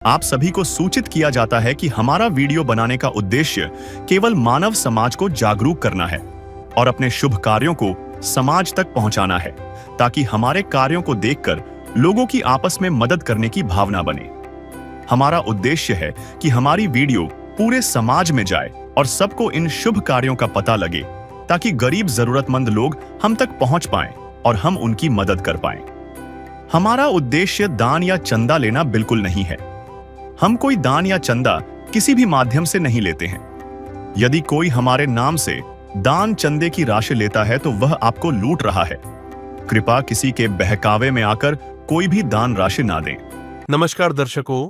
आप सभी को सूचित किया जाता है कि हमारा वीडियो बनाने का उद्देश्य केवल मानव समाज को जागरूक करना है और अपने शुभ कार्यों को समाज तक पहुंचाना है, ताकि हमारे कार्यों को देखकर लोगों की आपस में मदद करने की भावना बने। हमारा उद्देश्य है कि हमारी वीडियो पूरे समाज में जाए और सबको इन शुभ कार्यों का पता लगे, ताकि गरीब जरूरतमंद लोग हम तक पहुंच पाएं और हम उनकी मदद कर पाएं। हमारा उद्देश्य दान या चंदा लेना बिल्कुल नहीं है। हम कोई दान या चंदा किसी भी माध्यम से नहीं लेते हैं। यदि कोई हमारे नाम से दान चंदे की राशि लेता है तो वह आपको लूट रहा है। कृपया किसी के बहकावे में आकर कोई भी दान राशि ना दें। नमस्कार दर्शकों,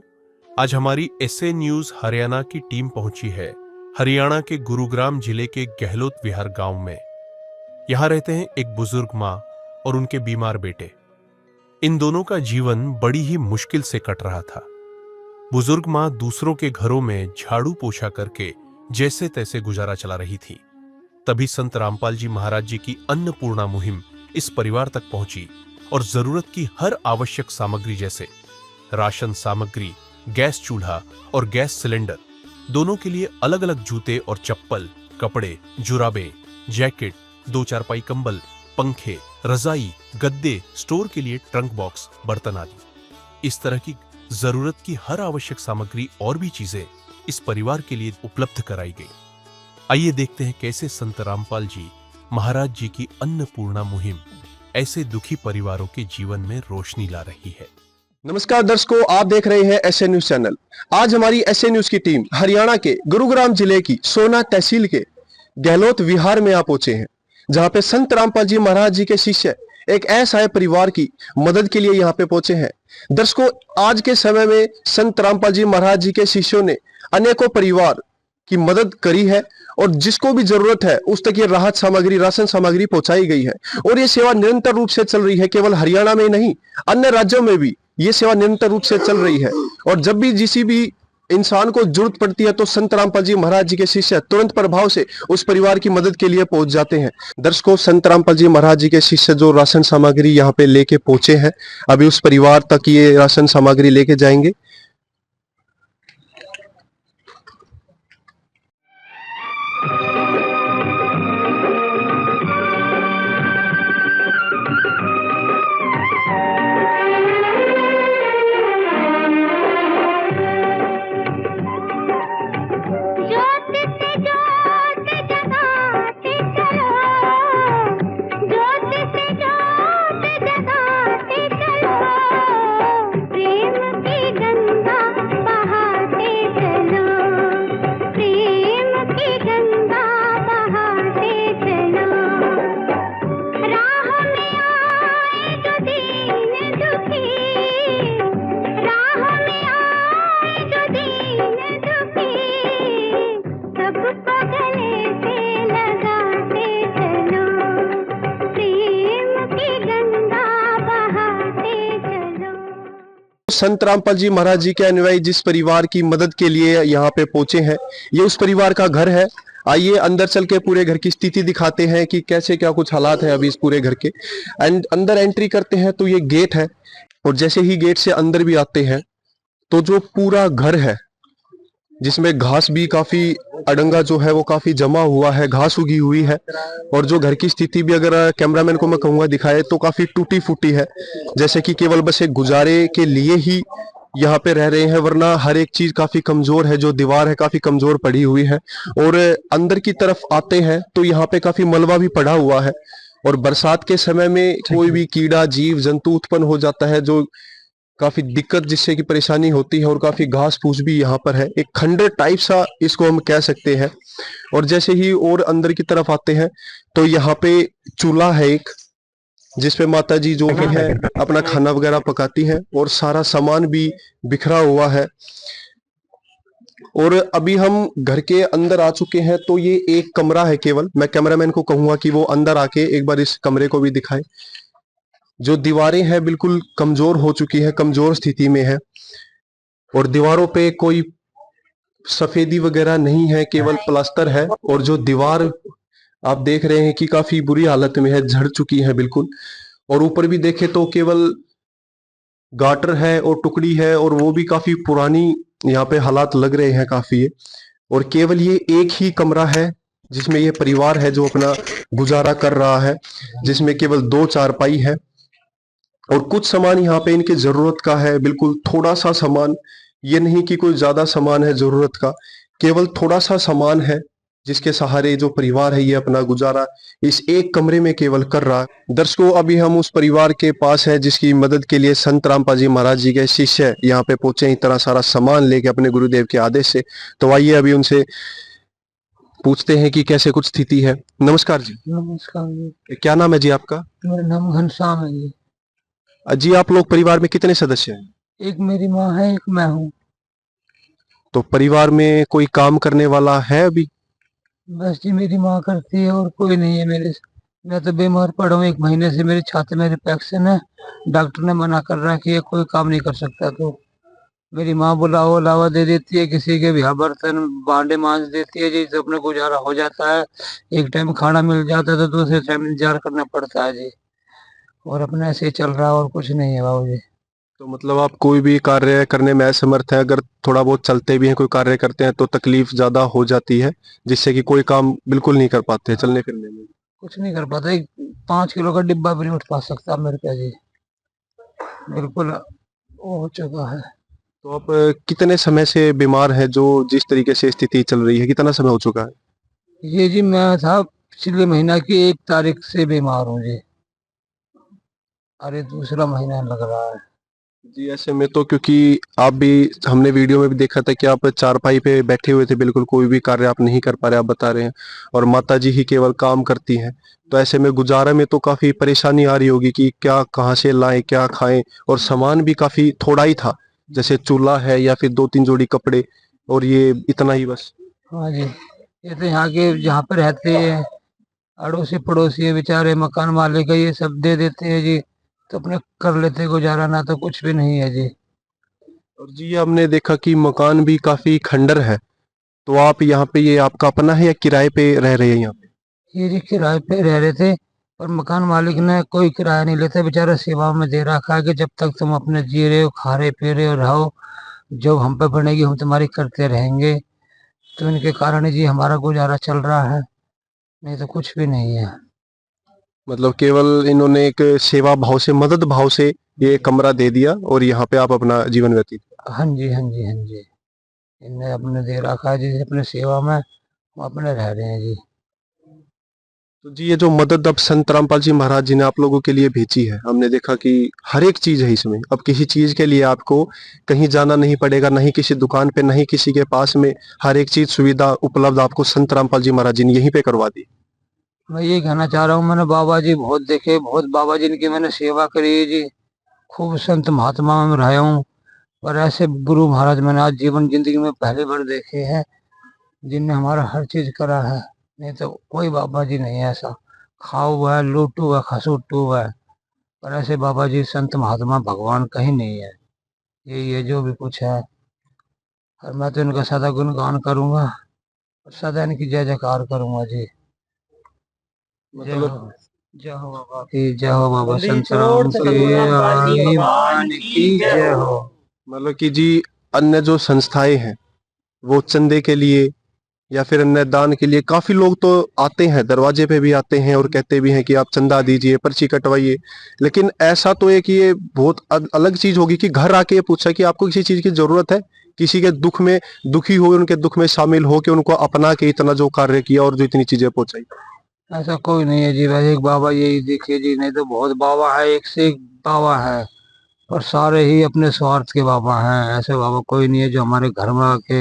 आज हमारी एसए न्यूज हरियाणा की टीम पहुंची है हरियाणा के गुरुग्राम जिले के गहलोत विहार गांव में। यहां रहते हैं एक बुजुर्ग मां और उनके बीमार बेटे। इन दोनों का जीवन बड़ी ही मुश्किल से कट रहा था। बुजुर्ग मां दूसरों के घरों में झाड़ू पोछा करके जैसे तैसे गुजारा चला रही थी। तभी संत रामपाल जी महाराज जी की अन्नपूर्णा मुहिम इस परिवार तक पहुंची और जरूरत की हर आवश्यक सामग्री जैसे राशन सामग्री, गैस चूल्हा और गैस सिलेंडर, दोनों के लिए अलग अलग जूते और चप्पल, कपड़े, जुराबे, जैकेट, 2 चारपाई कंबल, पंखे, रजाई, गद्दे, स्टोर के लिए ट्रंक बॉक्स, बर्तन आदि, इस तरह की जरूरत की हर आवश्यक सामग्री और भी चीजें इस परिवार के लिए उपलब्ध कराई गई। आइए देखते हैं कैसे संत रामपाल जी महाराज जी की अन्नपूर्णा मुहिम ऐसे दुखी परिवारों के जीवन में रोशनी ला रही है। नमस्कार दर्शकों, आप देख रहे हैं एसए न्यूज चैनल। आज हमारी एसए न्यूज की टीम हरियाणा के गुरुग्राम जिले की सोना तहसील के गहलोत विहार में आ पहुंचे हैं, जहां पे संत रामपाल जी महाराज जी के शिष्य एक असहाय परिवार की मदद के लिए यहाँ पे पहुंचे हैं। दर्शकों, आज के समय में संत रामपाल जी महाराज जी के शिष्यों ने अनेकों परिवार की मदद करी है और जिसको भी जरूरत है उस तक ये राहत सामग्री, राशन सामग्री पहुंचाई गई है। और ये सेवा निरंतर रूप से चल रही है, केवल हरियाणा में ही नहीं, अन्य राज्यों में भी ये सेवा निरंतर रूप से चल रही है। और जब भी किसी भी इंसान को जरूरत पड़ती है तो संत रामपाल जी महाराज जी के शिष्य तुरंत प्रभाव से उस परिवार की मदद के लिए पहुंच जाते हैं। दर्शकों, संत रामपाल जी महाराज जी के शिष्य जो राशन सामग्री यहाँ पे लेके पहुंचे हैं, अभी उस परिवार तक ये राशन सामग्री लेके जाएंगे। संत रामपाल जी महाराज जी के अनुयायी जिस परिवार की मदद के लिए यहाँ पे पहुंचे हैं, ये उस परिवार का घर है। आइए अंदर चल के पूरे घर की स्थिति दिखाते हैं कि कैसे क्या कुछ हालात है अभी इस पूरे घर के। एंड अंदर एंट्री करते हैं तो ये गेट है, और जैसे ही गेट से अंदर भी आते हैं तो जो पूरा घर है, जिसमें घास भी काफी अड़ंगा जो है वो काफी जमा हुआ है, घास उगी हुई है। और जो घर की स्थिति भी अगर कैमरामैन को मैं कहूंगा दिखाए तो काफी टूटी फूटी है, जैसे कि केवल बस एक गुजारे के लिए ही यहाँ पे रह रहे हैं, वरना हर एक चीज काफी कमजोर है। जो दीवार है काफी कमजोर पड़ी हुई है। और अंदर की तरफ आते हैं तो यहाँ पे काफी मलबा भी पड़ा हुआ है, और बरसात के समय में कोई भी कीड़ा जीव जंतु उत्पन्न हो जाता है, जो काफी दिक्कत जिससे कि परेशानी होती है। और काफी घास फूस भी यहाँ पर है, एक खंडर टाइप सा इसको हम कह सकते हैं। और जैसे ही और अंदर की तरफ आते हैं तो यहाँ पे चूल्हा है एक, जिसपे माता जी जो भी है अपना खाना वगैरह पकाती हैं, और सारा सामान भी बिखरा हुआ है। और अभी हम घर के अंदर आ चुके हैं, तो ये एक कमरा है केवल। मैं कैमरामैन को कहूंगा कि वो अंदर आके एक बार इस कमरे को भी दिखाए। जो दीवारें हैं बिल्कुल कमजोर हो चुकी है, कमजोर स्थिति में है, और दीवारों पे कोई सफेदी वगैरह नहीं है, केवल प्लास्टर है। और जो दीवार आप देख रहे हैं कि काफी बुरी हालत में है, झड़ चुकी है बिल्कुल। और ऊपर भी देखे तो केवल गाटर है और टुकड़ी है, और वो भी काफी पुरानी यहाँ पे हालात लग रहे हैं काफी। और केवल ये एक ही कमरा है जिसमें ये परिवार है जो अपना गुजारा कर रहा है, जिसमें केवल 2 चारपाई है और कुछ सामान यहाँ पे इनके जरूरत का है, बिल्कुल थोड़ा सा सामान। ये नहीं कि कोई ज्यादा सामान है जरूरत का, केवल थोड़ा सा सामान है जिसके सहारे जो परिवार है ये अपना गुजारा इस एक कमरे में केवल कर रहा है। दर्शकों, अभी हम उस परिवार के पास हैं जिसकी मदद के लिए संत रामपाल जी महाराज जी के शिष्य यहाँ पे पहुंचे, इतना सारा सामान लेके अपने गुरुदेव के आदेश से। तो आइए अभी उनसे पूछते हैं कि कैसे कुछ स्थिति है। नमस्कार जी। नमस्कार जी। क्या नाम है जी आपका? मेरा नाम घनश्याम है जी। जी, आप लोग परिवार में कितने सदस्य हैं? एक मेरी माँ है, एक मैं हूँ। तो परिवार में कोई काम करने वाला है अभी? बस जी मेरी माँ करती है और कोई नहीं है मेरे से। मैं तो बीमार पड़ा हूँ, 1 महीने से मेरी छाती में रिफ्लेक्शन है। डॉक्टर ने मना कर रहा है कि ये कोई काम नहीं कर सकता। तो मेरी माँ बुलाओ लावा दे देती है, किसी के भी बर्तन भांडे मांज देती है जी, तो अपना गुजारा हो जाता है। एक टाइम खाना मिल जाता है तो दूसरे टाइम इंतजार करना पड़ता है जी। और अपने ऐसे ही चल रहा है और कुछ नहीं है बाबू जी। तो मतलब आप कोई भी कार्य करने में असमर्थ है, अगर थोड़ा बहुत चलते भी हैं, कोई कार्य करते हैं तो तकलीफ ज्यादा हो जाती है, जिससे कि कोई काम बिल्कुल नहीं कर पाते चलने फिरने में। कुछ नहीं कर पाता, एक 5 किलो का डिब्बा भी नहीं उठ पा सकता मेरे पे जी। बिल्कुल वो हो चुका है। तो आप कितने समय से बीमार हैं? जो जिस तरीके से स्थिति चल रही है, कितना समय हो चुका है? ये जी मैं था पिछले महीना की 1 तारीख से बीमार हूँ जी। अरे दूसरा महीना लग रहा है जी, ऐसे में तो क्योंकि आप भी, हमने वीडियो में भी देखा था कि आप चारपाई पे बैठे हुए थे, बिल्कुल कोई भी कार्य आप नहीं कर पा रहे, आप बता रहे हैं, और माता जी ही केवल काम करती हैं। तो ऐसे में गुजारा में तो काफी परेशानी आ रही होगी कि क्या कहाँ से लाएं, क्या खाएं, और सामान भी काफी थोड़ा ही था, जैसे चूल्हा है या फिर 2-3 जोड़ी कपड़े, और ये इतना ही बस। हाँ जी। ये तो यहाँ के जहाँ पे रहते हैं अड़ोसी पड़ोसी है बेचारे, मकान मालिक है, ये सब दे देते हैं जी, तो अपने कर लेते हैं गुजारा, ना तो कुछ भी नहीं है जी। और जी, हमने देखा कि मकान भी काफी खंडर है, तो आप यहाँ पे, ये आपका अपना है या किराए पे रह रहे हैं यहाँ पे? ये जी किराए पे रह रहे थे, पर मकान मालिक ने कोई किराया नहीं लेता, बेचारा सेवा में दे रखा है कि जब तक तुम अपने जी रहे हो, खा रहे पी रहे हो, रहो, जो हम पे बनेगी हम तुम्हारी करते रहेंगे। तो इनके कारण ही जी हमारा गुजारा चल रहा है, नहीं तो कुछ भी नहीं है। मतलब केवल इन्होंने एक सेवा भाव से, मदद भाव से ये कमरा दे दिया और यहाँ पे आप अपना जीवन व्यतीत। हाँ जी, हाँ जी, हाँ जी। इनने अपने दे रखा है जी, अपने सेवा में हम अपने रह रहे हैं जी। तो जी, ये जो मदद अब संत रामपाल जी महाराज जी ने आप लोगों के लिए भेजी है, हमने देखा कि हर एक चीज है इसमें। अब किसी चीज के लिए आपको कहीं जाना नहीं पड़ेगा, नहीं किसी दुकान पे, नहीं किसी के पास में, हर एक चीज सुविधा उपलब्ध आपको संत रामपाल जी महाराज जी ने यहीं पे करवा दी। मैं ये कहना चाह रहा हूँ, मैंने बाबा जी बहुत देखे, बहुत बाबा जी की मैंने सेवा करी है जी, खूब संत महात्मा में रहा हूँ, पर ऐसे गुरु महाराज मैंने आज जीवन जिंदगी में पहली बार देखे हैं जिनने हमारा हर चीज करा है। नहीं तो कोई बाबा जी नहीं है ऐसा, खाओ हुआ है, लूटू हुआ है, खसूटू हुआ है, पर ऐसे बाबा जी संत महात्मा भगवान कहीं नहीं है। यही है जो भी कुछ है, और मैं तो इनका सदा गुणगान करूंगा और सदा इनकी जय जयकार करूंगा जी। जय मतलब हो, जय हो बाबा की, जय हो बाबा संत राम के आईमान की जय हो। मतलब कि जी, अन्य जो संस्थाएं हैं वो चंदे के लिए या फिर अन्नदान के लिए काफी लोग तो आते हैं, दरवाजे पे भी आते हैं और कहते भी हैं कि आप चंदा दीजिए, पर्ची कटवाइए। लेकिन ऐसा तो है कि ये बहुत अलग चीज होगी कि घर आके ये पूछा कि आपको किसी चीज की जरूरत है, किसी के दुख में दुखी हो, उनके दुख में शामिल हो के उनको अपना के इतना जो कार्य किया और जो इतनी चीजें पहुंचाई। ऐसा कोई नहीं है जी, बस एक बाबा यही देखिए जी, नहीं तो बहुत बाबा है, एक से एक बाबा है, और सारे ही अपने स्वार्थ के बाबा हैं। ऐसे बाबा कोई नहीं है जो हमारे घर में आके,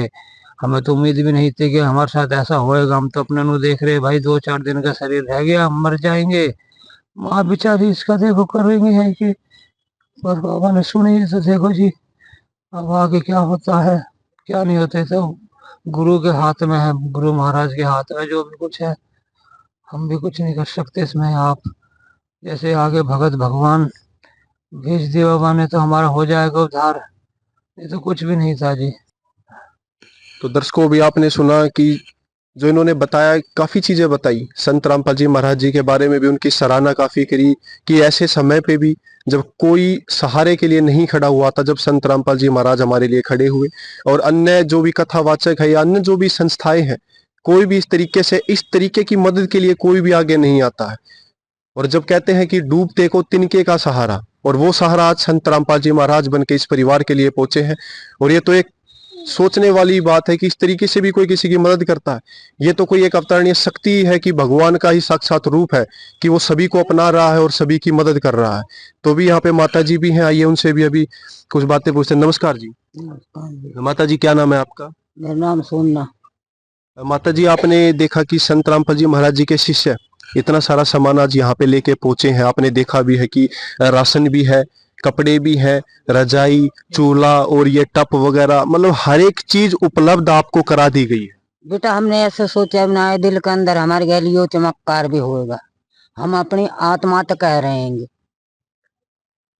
हमें तो उम्मीद भी नहीं थी कि हमारे साथ ऐसा होएगा। हम तो अपने नु देख रहे भाई, 2-4 दिन का शरीर रह गया, हम मर जाएंगे, माँ बेचारी इसका देखो करेंगे है कि, पर बाबा ने सुनी है तो देखो जी अब आगे क्या होता है क्या नहीं होते, तो गुरु के हाथ में है, गुरु महाराज के हाथ में जो भी कुछ है, हम भी कुछ नहीं कर सकते इसमें। आप जैसे आगे भगत भगवान भेज दिया बाबा ने तो हमारा हो जाएगा उद्धार, ये तो कुछ भी नहीं था जी। तो दर्शकों, भी आपने सुना कि जो इन्होंने बताया, काफी चीजें बताई संत रामपाल जी महाराज जी के बारे में भी, उनकी सराहना काफी करी कि ऐसे समय पे भी जब कोई सहारे के लिए नहीं खड़ा हुआ था, जब संत रामपाल जी महाराज हमारे लिए खड़े हुए, और अन्य जो भी कथावाचक है या अन्य जो भी संस्थाएं हैं, कोई भी इस तरीके की मदद के लिए कोई भी आगे नहीं आता है। और जब कहते हैं कि डूबते को तिनके का सहारा, और वो सहारा आज संत रामपाल जी महाराज बन के इस परिवार के लिए पहुंचे हैं। और ये तो एक सोचने वाली बात है कि इस तरीके से भी कोई किसी की मदद करता है। ये तो कोई एक अवतारणीय शक्ति है कि भगवान का ही साक्षात रूप है कि वो सभी को अपना रहा है और सभी की मदद कर रहा है। तो भी यहाँ पे माता जी भी हैं, आइए उनसे भी अभी कुछ बातें पूछते हैं। नमस्कार जी। माता जी, क्या नाम है आपका? मेरा नाम सोनना। माता जी, आपने देखा कि संत रामपाल जी महाराज जी के शिष्य इतना सारा सामान आज यहाँ पे लेके पहुंचे हैं। आपने देखा भी है कि राशन भी है, कपड़े भी हैं, रजाई, चूल्हा और ये टप वगैरह, मतलब हर एक चीज उपलब्ध आपको करा दी गई है। बेटा हमने ऐसे सोचा बनाए दिल के अंदर हमारे गैलियो चमत्कार भी होएगा। हम अपनी आत्मा तक कह रहे हैं।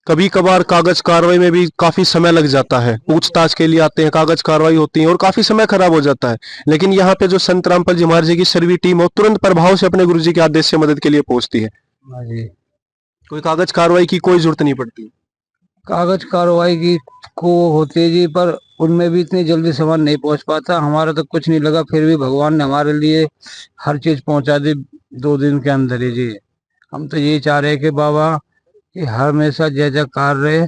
कभी कभार कागज कार्रवाई में भी काफी समय लग जाता है, पूछताछ के लिए आते हैं, कागज कार्रवाई होती है और काफी समय खराब हो जाता है। लेकिन यहाँ पे जो संत रामपाल जी महाराज जी की सर्वी टीम है, तुरंत प्रभाव से अपने गुरु जी के आदेश से मदद के लिए पहुंचती है। कोई कागज कार्रवाई की कोई जरूरत नहीं पड़ती। कागज कार्रवाई की को होती है जी, पर उनमें भी इतनी जल्दी सामान नहीं पहुंच पाता। हमारा तो कुछ नहीं लगा, फिर भी भगवान ने हमारे लिए हर चीज पहुंचा दी 2 दिन के अंदर ही जी। हम तो यही चाह रहे हैं कि बाबा कि हमेशा जय जयकार रहे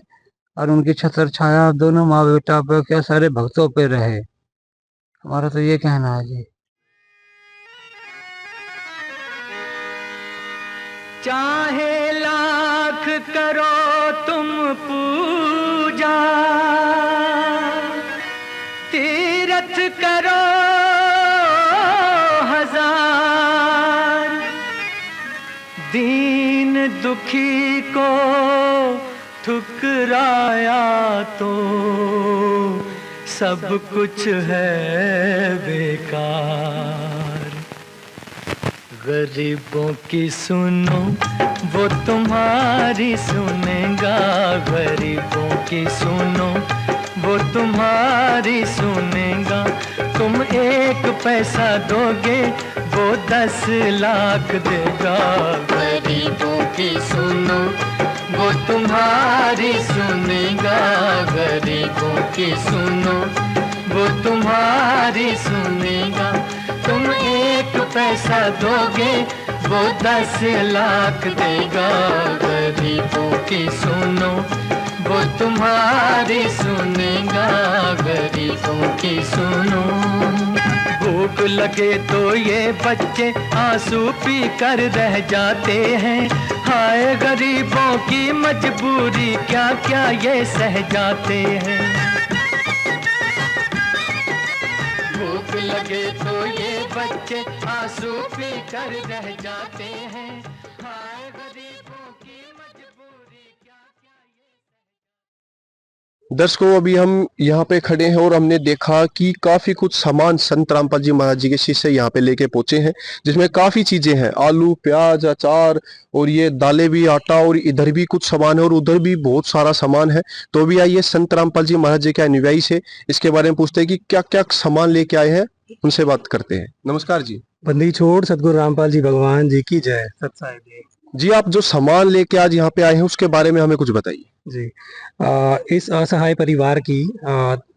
और उनकी छत्र छाया दोनों माँ बेटा पे क्या सारे भक्तों पे रहे। हमारा तो ये कहना है जी। चाहे लाख करो तुम पूजा, तीरथ करो हजार, दीन दुखी को ठुकराया तो सब कुछ है बेकार। गरीबों की सुनो वो तुम्हारी सुनेगा, गरीबों की सुनो वो तुम्हारी सुनेगा। तुम 1 पैसा दोगे वो 10 लाख देगा। गरीबों की सुनो वो तुम्हारी सुनेगा, गरीबों की सुनो वो तुम्हारी सुनेगा। तुम 1 पैसा दोगे वो 10 लाख देगा। गरीबों की सुनो वो तुम्हारी सुनेगा, गरीबों की सुनो। भूख लगे तो ये बच्चे आंसू पी कर रह जाते हैं। हाय गरीबों की मजबूरी क्या क्या ये सह जाते हैं। भूख लगे तो ये बच्चे आंसू पी कर रह जाते हैं। हाय गरीबों की मजबूरी क्या क्या ये। दर्शकों, अभी हम यहाँ पे खड़े हैं और हमने देखा कि काफी कुछ सामान संत रामपाल जी महाराज जी के शिष्य यहाँ पे लेके पहुंचे हैं, जिसमें काफी चीजें हैं, आलू, प्याज, अचार और ये दालें भी, आटा, और इधर भी कुछ सामान है और उधर भी बहुत सारा सामान है। तो भी आइए संत रामपाल जी महाराज जी के अनुयायी से इसके बारे में पूछते हैं कि क्या क्या सामान लेके आए हैं, उनसे बात करते हैं। नमस्कार जी। बंदी छोड़ सतगुरु रामपाल जी भगवान जी की जय। सत्साई जी, आप जो सामान लेके आज यहाँ पे आए हैं उसके बारे में हमें कुछ बताइए। जी। इस असहाय परिवार की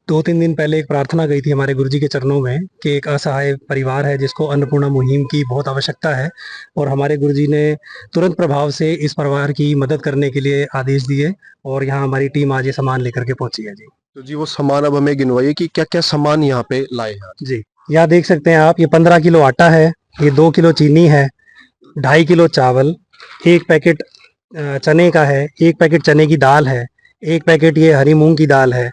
2-3 दिन पहले एक प्रार्थना गई थी हमारे गुरुजी के चरणों में कि एक असहाय परिवार है जिसको अन्नपूर्णा मुहिम की बहुत आवश्यकता है, और हमारे गुरुजी ने तुरंत प्रभाव से इस परिवार की मदद करने के लिए आदेश दिए और यहाँ हमारी टीम आज ये सामान लेकर के पहुंची है जी। तो जी, वो सामान अब हमें गिनवाइए कि क्या क्या सामान यहाँ पे लाए हैं। जी, यहाँ देख सकते हैं आप, ये 15 किलो आटा है, ये 2 किलो चीनी है, 2.5 किलो चावल, 1 पैकेट चने का है, 1 पैकेट चने की दाल है, 1 पैकेट ये हरी मूंग की दाल है,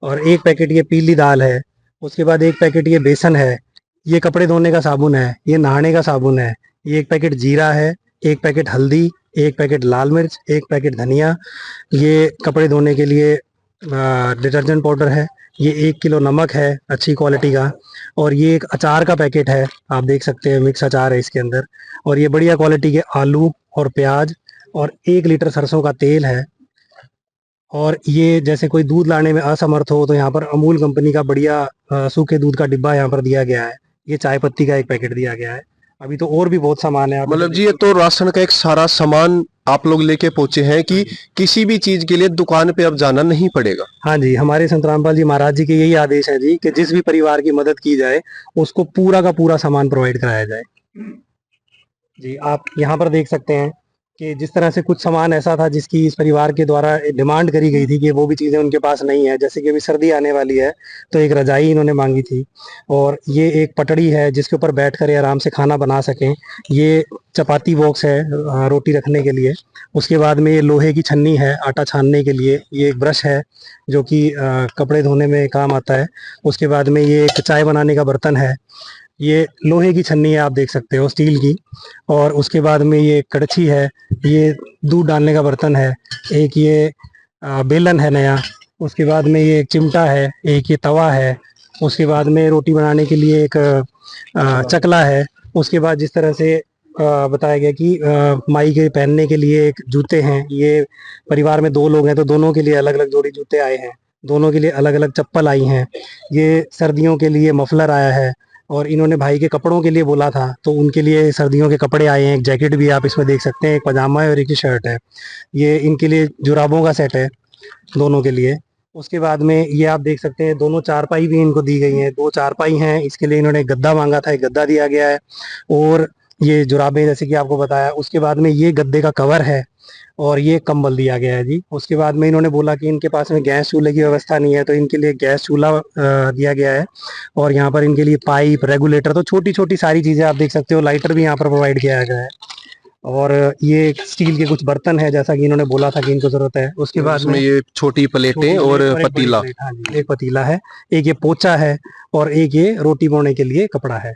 और 1 पैकेट ये पीली दाल है। उसके बाद 1 पैकेट ये बेसन है, ये कपड़े धोने का साबुन है, ये नहाने का साबुन है, ये 1 पैकेट जीरा है, 1 पैकेट हल्दी, 1 पैकेट लाल मिर्च, 1 पैकेट धनिया, ये कपड़े धोने के लिए डिटर्जेंट पाउडर है, ये 1 किलो नमक है अच्छी क्वालिटी का, और ये एक अचार का पैकेट है, आप देख सकते हैं मिक्स अचार है इसके अंदर, और ये बढ़िया क्वालिटी के आलू और प्याज, और 1 लीटर सरसों का तेल है। और ये जैसे कोई दूध लाने में असमर्थ हो तो यहाँ पर अमूल कंपनी का बढ़िया सूखे दूध का डिब्बा यहाँ पर दिया गया है। ये चाय पत्ती का 1 पैकेट दिया गया है। अभी तो और भी बहुत सामान है। मतलब जी, ये तो राशन का एक सारा सामान आप लोग लेके पहुंचे हैं कि किसी भी चीज के लिए दुकान पे अब जाना नहीं पड़ेगा। हाँ जी, हमारे संत रामपाल जी महाराज जी के यही आदेश है जी कि जिस भी परिवार की मदद की जाए उसको पूरा का पूरा सामान प्रोवाइड कराया जाए। जी, आप यहाँ पर देख सकते हैं कि जिस तरह से कुछ सामान ऐसा था जिसकी इस परिवार के द्वारा डिमांड करी गई थी कि वो भी चीज़ें उनके पास नहीं है, जैसे कि अभी सर्दी आने वाली है तो एक रजाई इन्होंने मांगी थी, और ये एक पटड़ी है जिसके ऊपर बैठकर ये आराम से खाना बना सकें। ये चपाती बॉक्स है रोटी रखने के लिए। उसके बाद में ये लोहे की छन्नी है आटा छानने के लिए। ये एक ब्रश है जो कि कपड़े धोने में काम आता है। उसके बाद में ये एक चाय बनाने का बर्तन है। ये लोहे की छन्नी है, आप देख सकते हो, स्टील की। और उसके बाद में ये कड़छी है, ये दूध डालने का बर्तन है। एक ये बेलन है नया। उसके बाद में ये एक चिमटा है, एक ये तवा है। उसके बाद में रोटी बनाने के लिए एक चकला है। उसके बाद जिस तरह से बताया गया कि माई के पहनने के लिए एक जूते हैं। ये परिवार में 2 लोग हैं तो दोनों के लिए अलग अलग जोड़ी जूते आए हैं, दोनों के लिए अलग अलग चप्पल आई हैं। ये सर्दियों के लिए मफलर आया है, और इन्होंने भाई के कपड़ों के लिए बोला था तो उनके लिए सर्दियों के कपड़े आए हैं। एक जैकेट भी आप इसमें देख सकते हैं, एक पजामा है और एक ही शर्ट है। ये इनके लिए जुराबों का सेट है दोनों के लिए। उसके बाद में ये आप देख सकते हैं दोनों चारपाई भी इनको दी गई हैं। 2 चारपाई हैं, इसके लिए इन्होंने गद्दा मांगा था, एक गद्दा दिया गया है। और ये जुराबें जैसे कि आपको बताया। उसके बाद में ये गद्दे का कवर है और ये कंबल दिया गया है जी। उसके बाद में इन्होंने बोला कि इनके पास में गैस चूल्हे की व्यवस्था नहीं है तो इनके लिए गैस चूल्हा दिया गया है। और यहाँ पर इनके लिए पाइप, रेगुलेटर, तो छोटी छोटी सारी चीज़ें आप देख सकते हो। लाइटर भी यहाँ पर प्रोवाइड किया गया है। और ये स्टील के कुछ बर्तन है जैसा कि इन्होंने बोला था कि इनको जरूरत है। उसके बाद में ये छोटी प्लेटें और एक बड़ी पतीला। प्लेट, हाँ जी, एक पतीला है, एक ये पोचा है, और एक ये रोटी बोने के लिए कपड़ा है।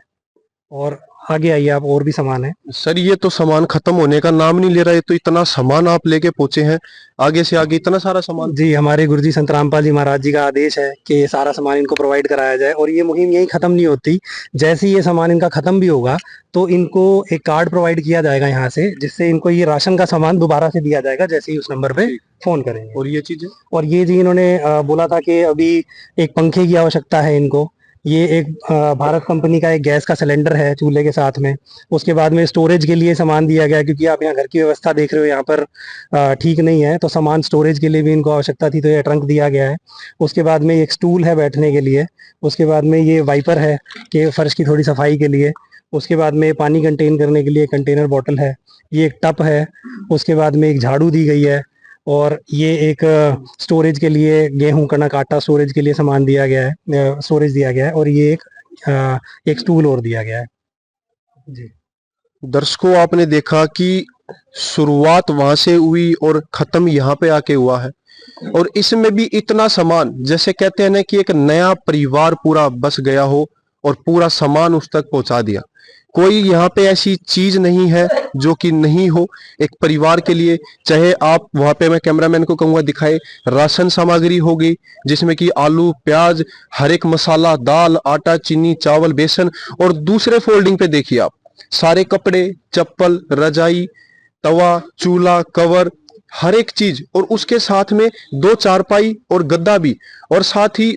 और आगे आइए आप, और भी सामान है। सर ये तो सामान खत्म होने का नाम नहीं ले रहा है, तो इतना सामान आप लेके पहुंचे हैं, आगे से आगे इतना सारा सामान। जी, हमारे गुरुजी संत रामपाल जी महाराज जी का आदेश है कि ये सारा सामान इनको प्रोवाइड कराया जाए। और ये मुहिम यही खत्म नहीं होती, जैसे ही ये सामान इनका खत्म भी होगा तो इनको एक कार्ड प्रोवाइड किया जाएगा यहाँ से, जिससे इनको ये राशन का सामान दोबारा से दिया जाएगा जैसे ही उस नंबर पे फोन करेंगे। और ये चीजें, और ये जी इन्होंने बोला था कि अभी एक पंखे की आवश्यकता है इनको। ये एक भारत कंपनी का एक गैस का सिलेंडर है चूल्हे के साथ में। उसके बाद में स्टोरेज के लिए सामान दिया गया है, क्योंकि आप यहाँ घर की व्यवस्था देख रहे हो यहाँ पर ठीक नहीं है, तो सामान स्टोरेज के लिए भी इनको आवश्यकता थी तो ये ट्रंक दिया गया है। उसके बाद में एक स्टूल है बैठने के लिए। उसके बाद में ये वाइपर है कि फर्श की थोड़ी सफाई के लिए। उसके बाद में पानी कंटेन करने के लिए कंटेनर बॉटल है। ये एक टप है। उसके बाद में एक झाड़ू दी गई है। और ये एक स्टोरेज के लिए गेहूं कनक आटा स्टोरेज के लिए सामान दिया गया है, स्टोरेज दिया गया है। और ये एक स्टूल और दिया गया है जी। दर्शकों आपने देखा कि शुरुआत वहां से हुई और खत्म यहाँ पे आके हुआ है, और इसमें भी इतना सामान, जैसे कहते हैं ना कि एक नया परिवार पूरा बस गया हो और पूरा सामान उस तक पहुंचा दिया। कोई यहाँ पे ऐसी चीज नहीं है जो कि नहीं हो एक परिवार के लिए। चाहे आप वहां पे, मैं कैमरामैन को कहूंगा दिखाए, राशन सामग्री होगी जिसमें कि आलू, प्याज, हर एक मसाला, दाल, आटा, चीनी, चावल, बेसन। और दूसरे फोल्डिंग पे देखिए आप सारे कपड़े, चप्पल, रजाई, तवा, चूल्हा, कवर, हर एक चीज। और उसके साथ में 2 चारपाई और गद्दा भी, और साथ ही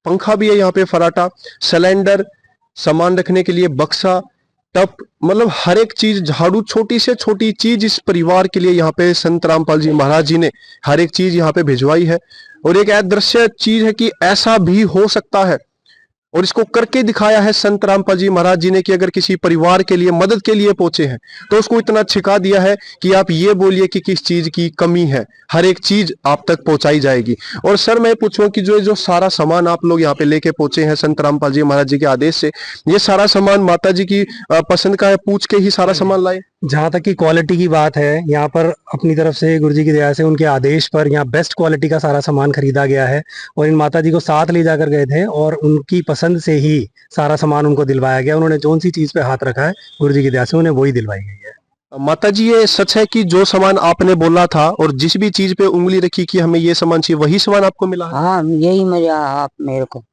पंखा भी है यहाँ पे, फराटा, सिलेंडर, सामान रखने के लिए बक्सा, टप, मतलब हर एक चीज, झाड़ू, छोटी से छोटी चीज इस परिवार के लिए यहाँ पे संत रामपाल जी महाराज जी ने हर एक चीज यहाँ पे भिजवाई है। और एक अदृश्य चीज है कि ऐसा भी हो सकता है, और इसको करके दिखाया है संत रामपाल जी महाराज जी ने कि अगर किसी परिवार के लिए मदद के लिए पहुंचे हैं तो उसको इतना छिका दिया है कि आप ये बोलिए कि किस चीज की कमी है, हर एक चीज आप तक पहुंचाई जाएगी। और सर मैं पूछूं कि जो सारा सामान आप लोग यहाँ पे लेके पहुंचे हैं संत रामपाल जी महाराज जी के आदेश से, ये सारा सामान माता जी की पसंद का है, पूछ के ही सारा सामान लाए? जहाँ तक की क्वालिटी की बात है, यहाँ पर अपनी तरफ से गुरुजी की दया से उनके आदेश पर यहाँ बेस्ट क्वालिटी का सारा सामान खरीदा गया है। और इन माता जी को साथ ले जाकर गए थे और उनकी पसंद से ही सारा सामान उनको दिलवाया गया। उन्होंने जोन सी चीज पे हाथ रखा है गुरुजी की दया से उन्हें वही दिलवाई गई है। माता जी ये सच है कि जो सामान आपने बोला था और जिस भी चीज पे उंगली रखी कि हमें ये सामान चाहिए, वही सामान आपको मिला है? हाँ, यही मिला आप मेरे को।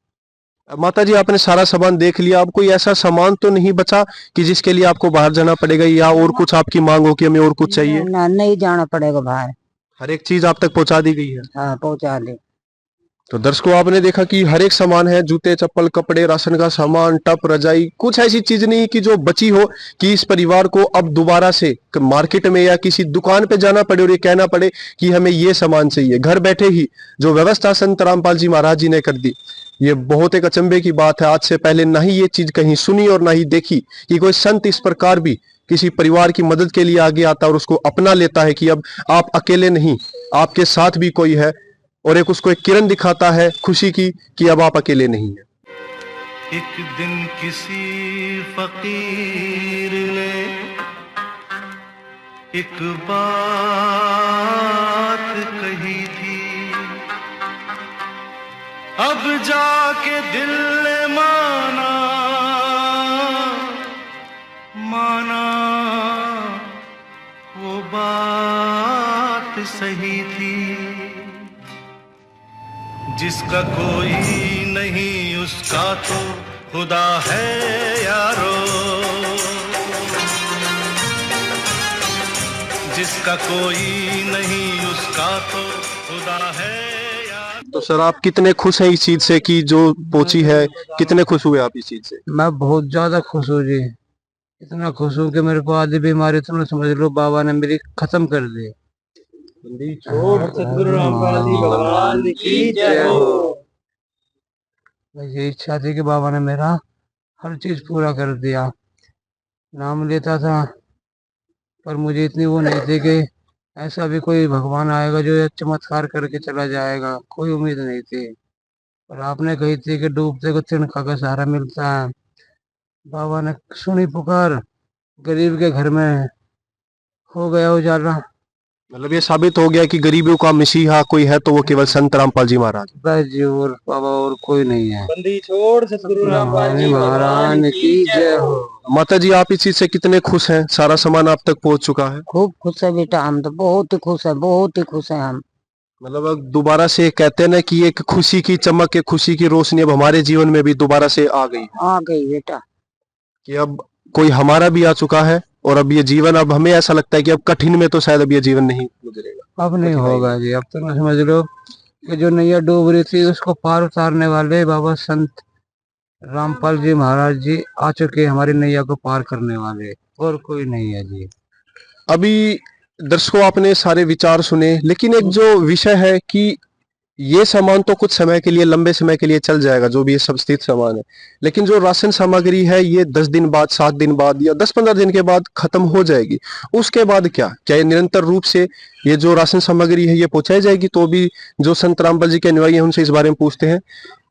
माता जी आपने सारा सामान देख लिया, अब कोई ऐसा सामान तो नहीं बचा कि जिसके लिए आपको बाहर जाना पड़ेगा, या और कुछ आपकी मांग हो कि हमें और कुछ चाहिए? ना, नहीं जाना पड़ेगा बाहर, हर एक चीज आप तक पहुंचा दी गई है। हाँ पहुंचा दे। तो दर्शकों आपने देखा कि हर एक सामान है, जूते चप्पल कपड़े राशन का सामान टप रजाई, कुछ ऐसी चीज नहीं कि जो बची हो कि इस परिवार को अब दोबारा से मार्केट में या किसी दुकान पे जाना पड़े और ये कहना पड़े कि हमें ये सामान चाहिए। घर बैठे ही जो व्यवस्था संत रामपाल जी महाराज जी ने कर दी, ये बहुत एक अचंभे की बात है। आज से पहले ना ही ये चीज कहीं सुनी और ना ही देखी कि कोई संत इस प्रकार भी किसी परिवार की मदद के लिए आगे आता और उसको अपना लेता है कि अब आप अकेले नहीं, आपके साथ भी कोई है, और एक उसको एक किरण दिखाता है खुशी की कि अब आप अकेले नहीं हैं। एक दिन किसी फकीर ने एक बात कही थी, अब जाके दिल ने माना वो बात सही थी। जिसका कोई नहीं उसका तो खुदा है यारो, जिसका कोई नहीं उसका तो खुदा है यारो। तो सर आप कितने खुश हैं इस चीज से कि जो पहुंची है, कितने खुश हुए आप इस चीज से? मैं बहुत ज्यादा खुश हूँ जी, इतना खुश हूँ कि मेरे को आधी बीमारी तुम समझ लो बाबा ने मेरी खत्म कर दी। सतगुरु रामपाल जी भगवान की जय हो। बस ये इच्छा थी कि बाबा ने मेरा हर चीज पूरा कर दिया। नाम लेता था पर मुझे इतनी वो नहीं थी कि ऐसा भी कोई भगवान आएगा जो ये चमत्कार करके चला जाएगा, कोई उम्मीद नहीं थी। पर आपने कही थी कि डूबते को तिनका का सहारा मिलता है। बाबा ने सुनी पुकार, गरीब के घर में हो गया उजाला। मतलब ये साबित हो गया कि गरीबों का मसीहा कोई है तो वो केवल संत रामपाल जी महाराज। बस जी, और बाबा और कोई नहीं है। बंदी छोड़ सतगुरु रामपाल जी महाराज की जय हो। माता जी आप इस चीज से कितने खुश हैं? सारा सामान आप तक पहुंच चुका है? खूब खुश है बेटा, हम तो बहुत ही खुश है, बहुत ही खुश है हम। मतलब अब दोबारा से कहते हैं ना कि एक खुशी की चमक, एक खुशी की रोशनी अब हमारे जीवन में भी दोबारा से आ गई आ गई बेटा, कि अब कोई हमारा भी आ चुका है और अब ये जीवन, अब हमें ऐसा लगता है कि अब कठिन में तो शायद अब ये जीवन नहीं गुजरेगा। अब नहीं होगा जी, अब तो मैं समझ लो कि जो नैया डूब रही थी उसको पार उतारने वाले बाबा संत रामपाल जी महाराज जी आ चुके, हमारी नैया को पार करने वाले, और कोई नहीं है जी। अभी दर्शकों आपने सारे विचार सुने, लेकिन एक जो विषय है कि ये सामान तो कुछ समय के लिए, लंबे समय के लिए चल जाएगा, जो भी ये सब स्थित सामान है, लेकिन जो राशन सामग्री है ये 10 दिन बाद, 7 दिन बाद या 10-15 दिन के बाद खत्म हो जाएगी। उसके बाद क्या ये निरंतर रूप से ये जो राशन सामग्री है ये पहुंचाई जाएगी? तो भी जो संत रामपाल जी के अनुयायी हैं उनसे इस बारे में पूछते हैं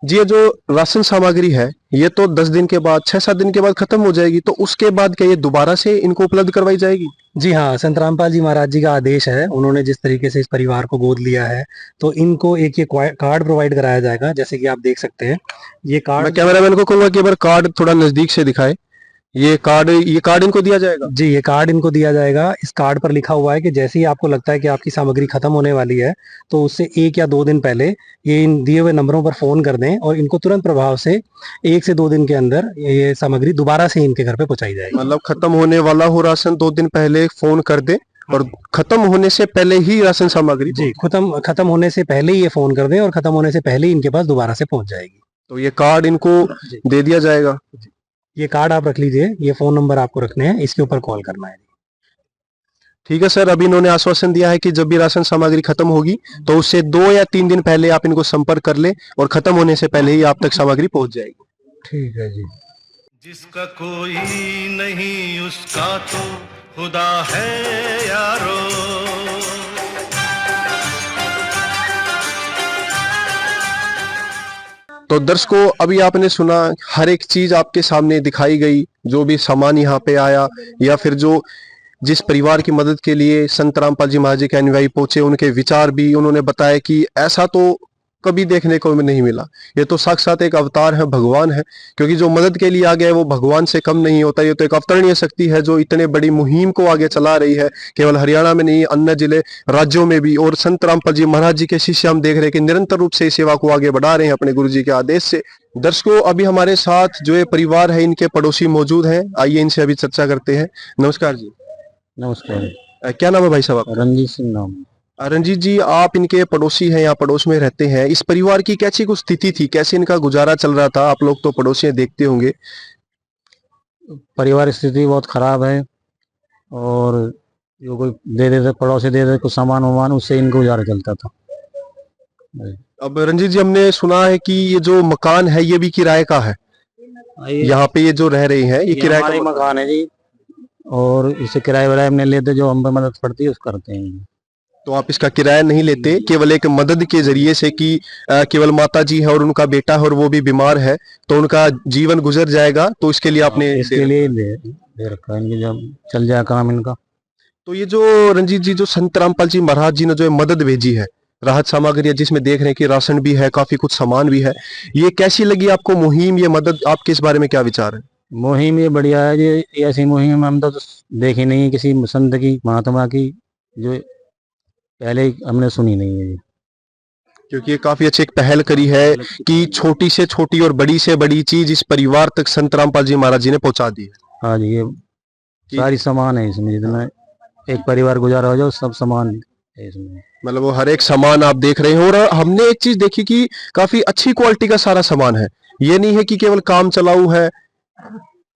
जी, ये जो राशन सामग्री है ये तो 10 दिन के बाद, 6-7 दिन के बाद खत्म हो जाएगी, तो उसके बाद क्या ये दोबारा से इनको उपलब्ध करवाई जाएगी? जी हाँ, संत रामपाल जी महाराज जी का आदेश है। उन्होंने जिस तरीके से इस परिवार को गोद लिया है तो इनको एक ये कार्ड प्रोवाइड कराया जाएगा, जैसे कि आप देख सकते हैं ये कार्ड। मैं कैमरामैन को कहूंगा कि एक बार कार्ड थोड़ा नजदीक से दिखाए। ये कार्ड इनको दिया जाएगा? जी, ये कार्ड इनको दिया जाएगा। इस कार्ड पर लिखा हुआ है कि जैसे ही आपको लगता है कि आपकी सामग्री खत्म होने वाली है तो उससे 1 या 2 दिन पहले ये इन दिए हुए नंबरों पर फोन कर दें और इनको तुरंत प्रभाव से 1 से 2 दिन के अंदर ये सामग्री दोबारा से इनके घर पे पहुंचाई जाएगी। मतलब खत्म होने वाला हो राशन 2 दिन पहले फोन कर दे और खत्म होने से पहले ही राशन सामग्री, जी, खत्म होने से पहले ही ये फोन कर दें और खत्म होने से पहले ही इनके पास दोबारा से पहुंच जाएगी। तो ये कार्ड इनको दे दिया जाएगा। ये कार्ड आप रख लीजिए, ये फोन नंबर आपको रखने हैं, इसके ऊपर कॉल करना है। ठीक है सर, अभी इन्होंने आश्वासन दिया है कि जब भी राशन सामग्री खत्म होगी तो उससे 2 या 3 दिन पहले आप इनको संपर्क कर ले और खत्म होने से पहले ही आप तक सामग्री पहुंच जाएगी। ठीक है जी। जिसका कोई नहीं उसका तो खुदा है यारो। तो दर्शकों अभी आपने सुना, हर एक चीज आपके सामने दिखाई गई, जो भी सामान यहाँ पे आया या फिर जो जिस परिवार की मदद के लिए संत रामपाल जी महाराज जी के अनुयायी पहुंचे, उनके विचार भी उन्होंने बताया कि ऐसा तो कभी देखने को नहीं मिला। ये तो साक्षात एक अवतार है, भगवान है, क्योंकि जो मदद के लिए आ गया है वो भगवान से कम नहीं होता। ये तो एक अवतरणीय शक्ति है जो इतने बड़ी मुहिम को आगे चला रही है, केवल हरियाणा में नहीं, अन्य जिले राज्यों में भी। और संत रामपाल जी महाराज जी के शिष्य हम देख रहे हैं कि निरंतर रूप से इस सेवा को आगे बढ़ा रहे हैं अपने गुरु जी के आदेश से। दर्शकों अभी हमारे साथ जो ये परिवार है इनके पड़ोसी मौजूद हैं, आइए इनसे अभी चर्चा करते हैं। नमस्कार जी। नमस्कार। क्या नाम है भाई साहब? रणजीत सिंह नाम। रंजीत जी, आप इनके पड़ोसी हैं, यहाँ पड़ोस में रहते हैं। इस परिवार की कैसी कुछ स्थिति थी, कैसे इनका गुजारा चल रहा था? आप लोग तो पड़ोसी हैं, देखते होंगे। परिवार स्थिति बहुत खराब है और जो कोई दे देते पड़ोसी दे देते कुछ सामान वामान, उससे इनको गुजारा चलता था। अब रंजीत जी, हमने सुना है कि ये जो मकान है ये भी किराए का है। यहाँ पे ये जो रह रहे हैं ये किराए हमारा का मकान है जी, और इसे किराए वराए हमने लेते, जो हम पे मदद पड़ती है उस करते हैं। तो आप इसका किराया नहीं लेते, केवल एक मदद के जरिए से कि केवल माता जी है और उनका बेटा है और वो भी बीमार है तो उनका जीवन गुजर जाएगा, तो इसके लिए आपने इसके लिए दे रखा है इनकी, जब चल जाए काम इनका। तो ये जो रंजीत जी, जो संत रामपाल जी महाराज जी ने जो मदद भेजी है, राहत सामग्री, जिसमें देख रहे हैं कि राशन भी है, काफी कुछ सामान भी है, ये कैसी लगी आपको मुहिम, ये मदद? आपके इस बारे में क्या विचार है? मुहिम ये बढ़िया है जी, ऐसी मुहिम हम तो देखी नहीं किसी संत की, महात्मा की, जो पहले ही हमने सुनी नहीं है जी। क्योंकि ये काफी अच्छी एक पहल करी है कि छोटी से छोटी और बड़ी से बड़ी चीज इस परिवार तक संत रामपाल जी महाराज जी ने पहुंचा दी है। हाँ जी, ये सारी सामान है इसमें, जितना एक परिवार गुजारा हो जाए सब सामान है इसमें। मतलब वो हर एक सामान आप देख रहे हैं। और हमने एक चीज देखी कि काफी अच्छी क्वालिटी का सारा सामान है, ये नहीं है कि केवल काम चलाऊ है,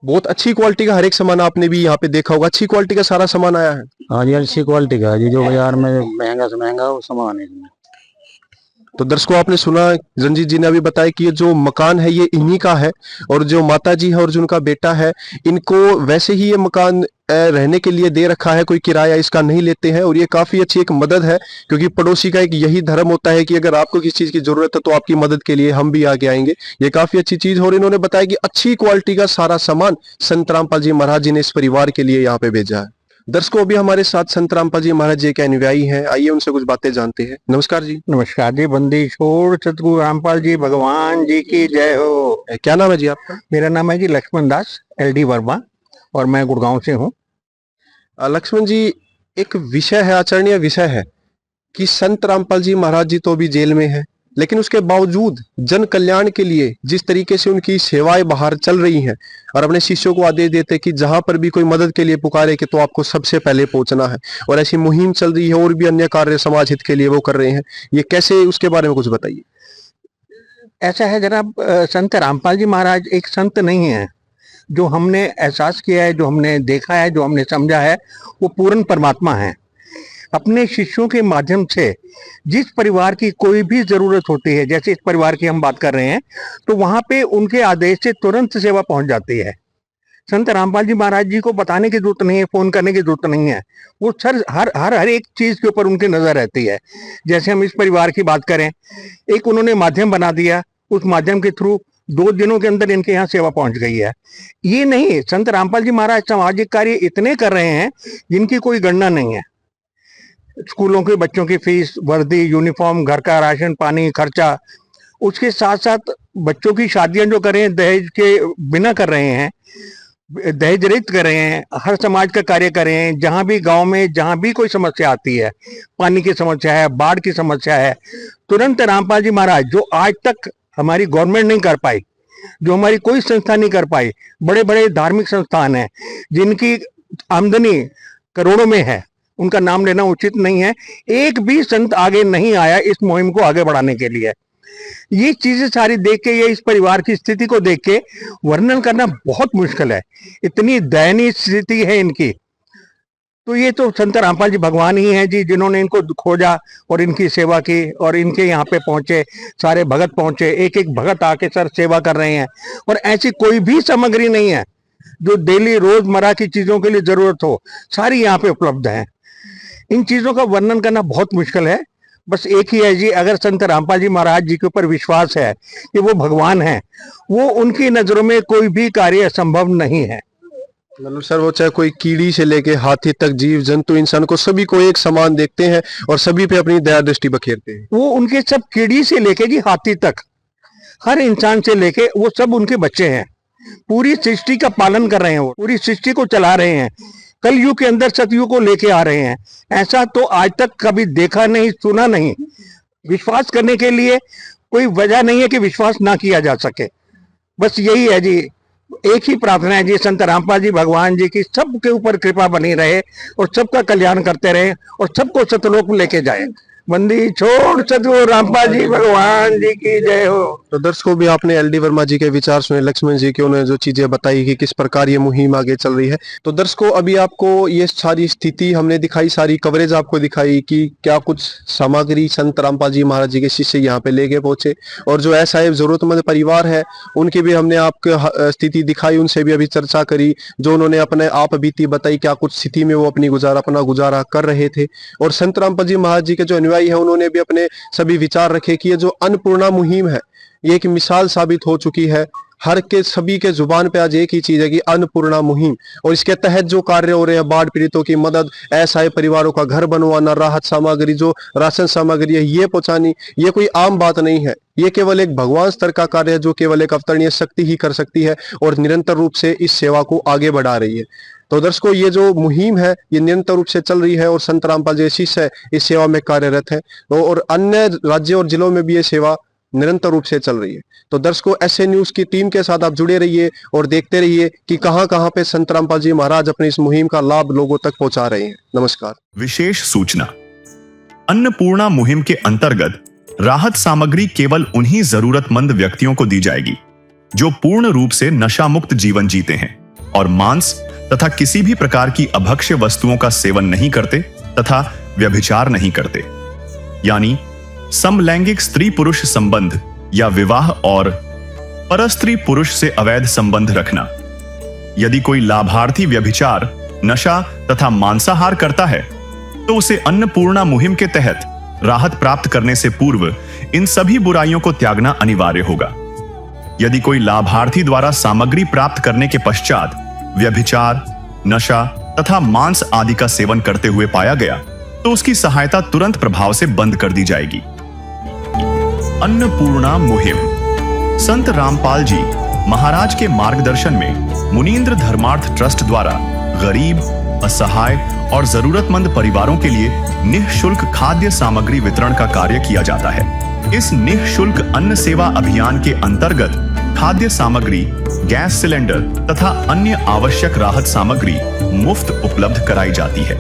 बहुत अच्छी क्वालिटी का हर एक सामान आपने भी यहाँ पे देखा होगा, अच्छी क्वालिटी का सारा सामान आया है। हाँ जी, अच्छी क्वालिटी का है जी, जो बाजार में महंगा से महंगा वो सामान है इसमें। तो दर्शकों, आपने सुना रंजीत जी ने अभी बताया कि ये जो मकान है ये इन्हीं का है, और जो माता जी है और जो उनका बेटा है, इनको वैसे ही ये मकान रहने के लिए दे रखा है, कोई किराया इसका नहीं लेते हैं। और ये काफी अच्छी एक मदद है, क्योंकि पड़ोसी का एक यही धर्म होता है कि अगर आपको किसी चीज की जरूरत है तो आपकी मदद के लिए हम भी आगे आएंगे। ये काफी अच्छी चीज है। और इन्होंने बताया कि अच्छी क्वालिटी का सारा सामान संत रामपाल जी महाराज जी ने इस परिवार के लिए यहाँ पे भेजा है। दर्शकों, अभी हमारे साथ संत रामपाल जी महाराज जी के अनुयायी हैं, आइए उनसे कुछ बातें जानते हैं। नमस्कार जी। नमस्कार जी। बंदी छोड़ सतगुरु रामपाल जी भगवान जी की जय हो। क्या नाम है जी आपका? मेरा नाम है जी लक्ष्मण दास LD वर्मा, और मैं गुड़गांव से हूँ। लक्ष्मण जी, एक विषय है, आचरणीय विषय है कि संत रामपाल जी महाराज जी तो अभी जेल में है, लेकिन उसके बावजूद जन कल्याण के लिए जिस तरीके से उनकी सेवाएं बाहर चल रही हैं, और अपने शिष्यों को आदेश देते कि जहां पर भी कोई मदद के लिए पुकारे कि तो आपको सबसे पहले पहुंचना है, और ऐसी मुहिम चल रही है और भी अन्य कार्य समाज हित के लिए वो कर रहे हैं, ये कैसे, उसके बारे में कुछ बताइए। ऐसा है जनाब, संत रामपाल जी महाराज एक संत नहीं है। जो हमने एहसास किया है, जो हमने देखा है, जो हमने समझा है, वो पूर्ण परमात्मा है। अपने शिष्यों के माध्यम से जिस परिवार की कोई भी जरूरत होती है, जैसे इस परिवार की हम बात कर रहे हैं, तो वहां पे उनके आदेश से तुरंत सेवा पहुंच जाती है। संत रामपाल जी महाराज जी को बताने की जरूरत नहीं है, फोन करने की जरूरत नहीं है। वो सर हर एक चीज के ऊपर उनकी नजर रहती है। जैसे हम इस परिवार की बात करें, एक उन्होंने माध्यम बना दिया, उस माध्यम के थ्रू 2 दिनों के अंदर इनके यहाँ सेवा पहुंच गई है। ये नहीं, संत रामपाल जी महाराज सामाजिक कार्य इतने कर रहे हैं जिनकी कोई गणना नहीं है। स्कूलों के बच्चों की फीस, वर्दी, यूनिफॉर्म, घर का राशन पानी खर्चा, उसके साथ साथ बच्चों की शादियां जो कर रहे हैं दहेज के बिना कर रहे हैं, दहेज रहित कर रहे हैं, हर समाज का कार्य कर रहे हैं। जहां भी गांव में जहां भी कोई समस्या आती है, पानी की समस्या है, बाढ़ की समस्या है, तुरंत रामपाल जी महाराज, जो आज तक हमारी गवर्नमेंट नहीं कर पाई, जो हमारी कोई संस्था नहीं कर पाई, बड़े बड़े धार्मिक संस्थान हैं जिनकी आमदनी करोड़ों में है, उनका नाम लेना उचित नहीं है, एक भी संत आगे नहीं आया इस मुहिम को आगे बढ़ाने के लिए। ये चीजें सारी देख के, ये इस परिवार की स्थिति को देख के वर्णन करना बहुत मुश्किल है। इतनी दयनीय स्थिति है इनकी। तो ये तो संत रामपाल जी भगवान ही हैं जी, जिन्होंने इनको खोजा और इनकी सेवा की, और इनके यहाँ पे पहुंचे, सारे भगत पहुंचे, एक एक भगत आके सर सेवा कर रहे हैं। और ऐसी कोई भी सामग्री नहीं है जो डेली रोजमर्रा की चीजों के लिए जरूरत हो, सारी यहाँ पे उपलब्ध है। इन चीजों का वर्णन करना बहुत मुश्किल है। बस एक ही है जी, अगर संत रामपाल जी महाराज जी के ऊपर विश्वास है कि वो भगवान है, वो उनकी नजरों में कोई भी कार्य असंभव नहीं है। मतलब सर, वो चाहे कोई कीड़ी से लेके हाथी तक, जीव जंतु इंसान को, सभी को एक समान देखते हैं और सभी पे अपनी दया दृष्टि बखेरते हैं। वो उनके सब कीड़ी से लेके जी हाथी तक, हर इंसान से लेके, वो सब उनके बच्चे हैं। पूरी सृष्टि का पालन कर रहे हैं, वो पूरी सृष्टि को चला रहे हैं, कलयुग के अंदर सतयुग को लेके आ रहे हैं। ऐसा तो आज तक कभी देखा नहीं, सुना नहीं। विश्वास करने के लिए कोई वजह नहीं है कि विश्वास ना किया जा सके। बस यही है जी, एक ही प्रार्थना है जी, संत रामपाल जी भगवान जी की सबके ऊपर कृपा बनी रहे और सबका कल्याण करते रहे और सबको सतलोक में लेके जाए। बंदी छोड़ सतगुरु रामपाल जी भगवान जी की जय हो। तो दर्शकों भी आपने एलडी वर्मा जी के विचार सुने, लक्ष्मण जी के, उन्होंने जो चीजें बताई कि किस प्रकार ये मुहिम आगे चल रही है। तो दर्शकों अभी आपको ये सारी स्थिति हमने दिखाई, सारी कवरेज आपको दिखाई कि क्या कुछ सामग्री संत रामपाल जी महाराज जी के शिष्य यहाँ पे लेके पहुंचे, और जो ऐसा है जरूरतमंद परिवार है उनकी भी हमने आपको स्थिति दिखाई, उनसे भी अभी चर्चा करी, जो उन्होंने अपने आप बीती बताई क्या कुछ स्थिति में वो अपना गुजारा कर रहे थे। और संत रामपाल जी महाराज जी के जो अनुयायी है उन्होंने भी अपने सभी विचार रखे कि ये जो अन्नपूर्णा मुहिम है ये एक मिसाल साबित हो चुकी है। हर के सभी के जुबान पे आज एक ही चीज है कि अन्नपूर्णा मुहिम, और इसके तहत जो कार्य हो रहे हैं, बाढ़ पीड़ितों की मदद, असहाय परिवारों का घर बनवाना, राहत सामग्री जो राशन सामग्री है ये पहुंचानी, ये कोई आम बात नहीं है। ये केवल एक भगवान स्तर का कार्य है जो केवल एक अवतरणीय शक्ति ही कर सकती है और निरंतर रूप से इस सेवा को आगे बढ़ा रही है। तो दर्शकों ये जो मुहिम है ये निरंतर रूप से चल रही है और संत रामपाल जी शिष्य इस सेवा में कार्यरत है, और अन्य राज्यों और जिलों में भी ये सेवा निरंतर रूप से चल रही है। तो दर्शकों एसए न्यूज की टीम के साथ आप जुड़े रहिए और देखते रहिए कि कहां पे संत रामपाल जी महाराज अपनी इस मुहिम का लाभ लोगों तक पहुंचा रहे हैं। नमस्कार। विशेष सूचना, अन्नपूर्णा मुहिम के अंतर्गत राहत सामग्री केवल उन्हीं जरूरतमंद व्यक्तियों को दी जाएगी जो पूर्ण रूप से नशा मुक्त जीवन जीते हैं और मांस तथा किसी भी प्रकार की अभक्ष्य वस्तुओं का सेवन नहीं करते तथा व्यभिचार नहीं करते, यानी समलैंगिक स्त्री पुरुष संबंध या विवाह और परस्त्री पुरुष से अवैध संबंध रखना। यदि कोई लाभार्थी व्यभिचार, नशा तथा मांसाहार करता है तो उसे अन्नपूर्णा मुहिम के तहत राहत प्राप्त करने से पूर्व इन सभी बुराइयों को त्यागना अनिवार्य होगा। यदि कोई लाभार्थी द्वारा सामग्री प्राप्त करने के पश्चात व्यभिचार, नशा तथा मांस आदि का सेवन करते हुए पाया गया तो उसकी सहायता तुरंत प्रभाव से बंद कर दी जाएगी। अन्नपूर्णा मुहिम संत रामपाल जी महाराज के मार्गदर्शन में मुनींद्र धर्मार्थ ट्रस्ट द्वारा गरीब, असहाय और जरूरतमंद परिवारों के लिए निःशुल्क खाद्य सामग्री वितरण का कार्य किया जाता है। इस निःशुल्क अन्न सेवा अभियान के अंतर्गत खाद्य सामग्री, गैस सिलेंडर तथा अन्य आवश्यक राहत सामग्री मुफ्त उपलब्ध कराई जाती है।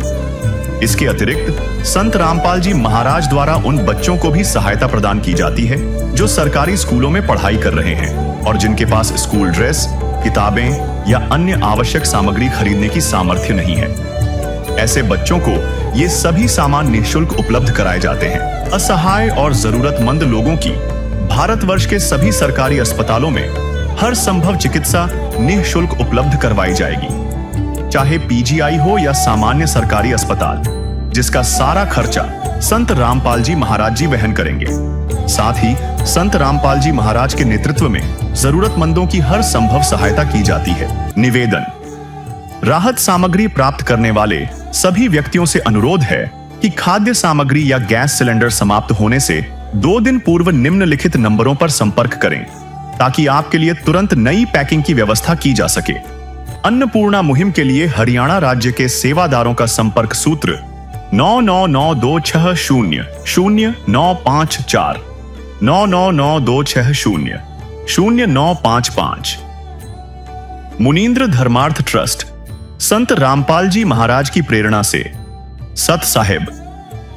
इसके अतिरिक्त संत रामपाल जी महाराज द्वारा उन बच्चों को भी सहायता प्रदान की जाती है जो सरकारी स्कूलों में पढ़ाई कर रहे हैं और जिनके पास स्कूल ड्रेस, किताबें या अन्य आवश्यक सामग्री खरीदने की सामर्थ्य नहीं है। ऐसे बच्चों को ये सभी सामान निःशुल्क उपलब्ध कराए जाते हैं। असहाय और जरूरतमंद लोगों की भारतवर्ष के सभी सरकारी अस्पतालों में हर संभव चिकित्सा निःशुल्क उपलब्ध करवाई जाएगी, चाहे पीजीआई हो या सामान्य सरकारी अस्पताल, जिसका सारा खर्चा संत रामपाल जी महाराज जी वहन करेंगे। साथ ही संत रामपाल जी महाराज के नेतृत्व में जरूरतमंदों की हर संभव सहायता की जाती है। निवेदन, राहत सामग्री प्राप्त करने वाले सभी व्यक्तियों से अनुरोध है कि खाद्य सामग्री या गैस सिलेंडर समाप्त होने से 2 दिन पूर्व निम्नलिखित नंबरों पर संपर्क करें ताकि आपके लिए तुरंत नई पैकिंग की व्यवस्था की जा सके। अन्नपूर्णा मुहिम के लिए हरियाणा राज्य के सेवादारों का संपर्क सूत्र 9992600954 9992600955। मुनींद्र धर्मार्थ ट्रस्ट संत रामपाल जी महाराज की प्रेरणा से सत साहिब